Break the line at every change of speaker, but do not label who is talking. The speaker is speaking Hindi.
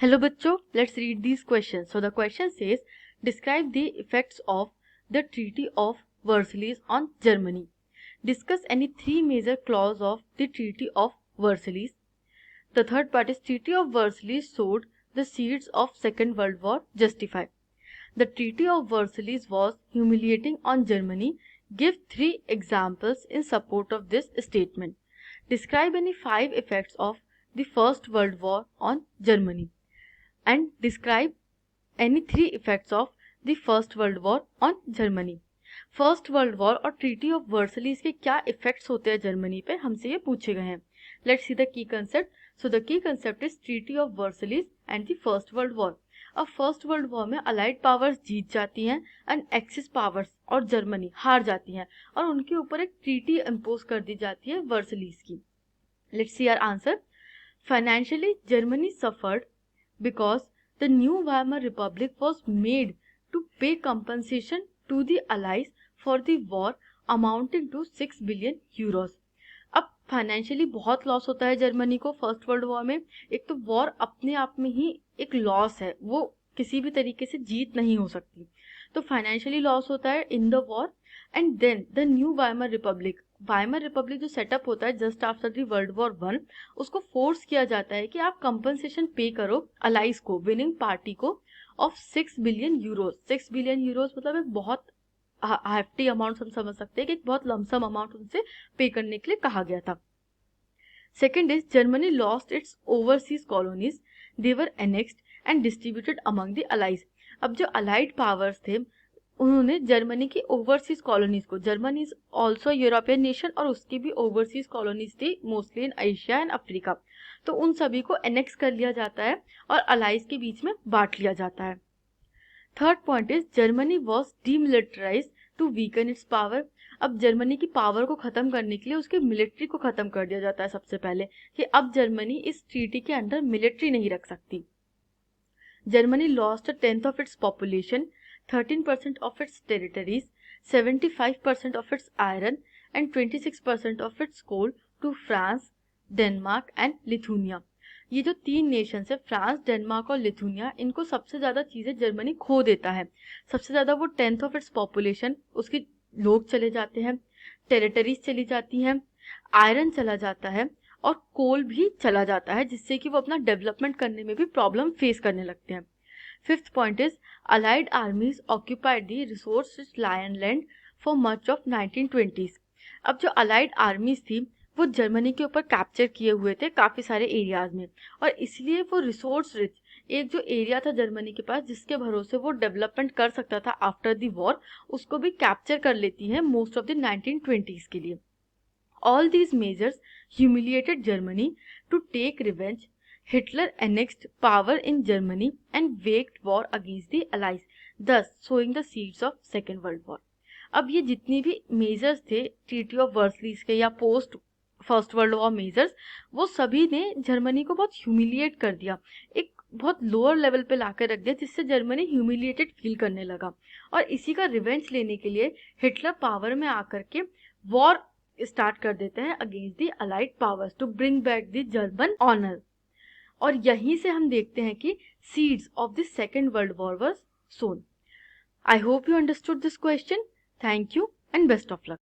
Hello बच्चों, let's read these questions. So the question says, describe the effects of the Treaty of Versailles on Germany. Discuss any three major clauses of the Treaty of Versailles. The third part is Treaty of Versailles sowed the seeds of Second World War. Justify. The Treaty of Versailles was humiliating on Germany. Give three examples in support of this statement. Describe any five effects of the First World War on Germany. And describe any three effects of the first world war on Germany. First world war और ट्रीटी ऑफ वर्सलीज के क्या इफेक्ट्स होते हैं जर्मनी पे, हमसे ये पूछे गए हैं. Let's see the key concept. So the key concept is treaty of Versailles and the first world war. अब फर्स्ट वर्ल्ड वॉर में अलाइड पावर्स जीत जाती हैं एंड एक्सिस पावर्स और जर्मनी हार जाती हैं और उनके ऊपर एक ट्रीटी इम्पोज कर दी जाती है वर्सलीज की. Let's see our answer. Financially Germany suffered because the new Weimar Republic was made to pay compensation to the Allies for the war amounting to 6 billion euros. अब फाइनेंशियली बहुत लॉस होता है जर्मनी को फर्स्ट वर्ल्ड वॉर में. एक तो वॉर अपने आप में ही एक लॉस है, वो किसी भी तरीके से जीत नहीं हो सकती, तो फाइनेंशियली लॉस होता है in the war. And then the new Weimar Republic जो सेटअप होता है just after the world war one, उसको फोर्स किया जाता है कि आप कंपनसेशन पे करो अलाइज को, विनिंग पार्टी को, of 6 billion euros. 6 billion euros मतलब एक बहुत हैफ्टी अमाउंट हम समझ सकते हैं कि एक बहुत लमसम अमाउंट उनसे पे करने के लिए कहा गया था. Second is Germany lost its overseas colonies. They were annexed and distributed among the allies. अब जो अलाइड पावर्स थे उन्होंने जर्मनी की ओवरसीज कॉलोनीज को, Germany is also European nation और उसकी भी ओवरसीज कॉलोनीज थी mostly in Asia and Africa, तो उन सभी को एनेक्स कर लिया जाता है और अलाइज के बीच में बांट लिया जाता है. Third point is Germany was demilitarise to weaken its power. अब जर्मनी की पावर को खत्म करने के लिए उसकी मिलिट्री को खत्म कर दिया जाता है सबसे पहले, कि अब जर्मनी इस ट्रीटी के अंडर मिलिट्री नहीं रख सकती. Germany lost a tenth of its population, 13% of its territories, 75% of its iron and 26% of its coal to France, Denmark and Lithuania. ये जो तीन नेशंस है फ्रांस, डेनमार्क और लिथुनिया, इनको सबसे ज़्यादा चीज़ें जर्मनी खो देता है. सबसे ज़्यादा वो टेंथ ऑफ इट्स पॉपुलेशन, उसके लोग चले जाते हैं, टेरिटरीज चली जाती हैं, आयरन चला जाता है और कोल भी चला जाता है, जिससे कि वो अपना डेवलपमेंट करने में भी प्रॉब्लम फेस करने लगते हैं. Fifth point is Allied armies occupied the resources Rhineland for much of 1920s. अब जो अलाइड आर्मीज थी वो जर्मनी के ऊपर कैप्चर किए हुए थे काफ़ी सारे एरियाज में, और इसलिए वो रिसोर्स रिच एक जो एरिया था जर्मनी के पास जिसके भरोसे वो डेवलपमेंट कर सकता था आफ्टर द वॉर, उसको भी कैप्चर कर लेती है मोस्ट ऑफ द 1920s के लिए. All these measures humiliated Germany to take revenge. Hitler annexed power in Germany and waged war against the Allies, thus sowing the seeds of Second World War. अब ये जितनी भी मेजर्स थे ट्रीटी ऑफ वर्सलीज के या post first world war measures, वो सभी ने जर्मनी को बहुत ह्यूमिलिएट कर दिया, एक बहुत लोअर लेवल पे लाकर रख दिया, जिससे जर्मनी ह्यूमिलिएटेड फील करने लगा. और इसी का रिवेंज लेने के लिए हिटलर पावर में आकर के वॉर स्टार्ट कर देते हैं against the allied powers to bring back the German honour. और यहीं से हम देखते हैं कि seeds of the second world war was sown. I hope you understood this question. Thank you and best of luck.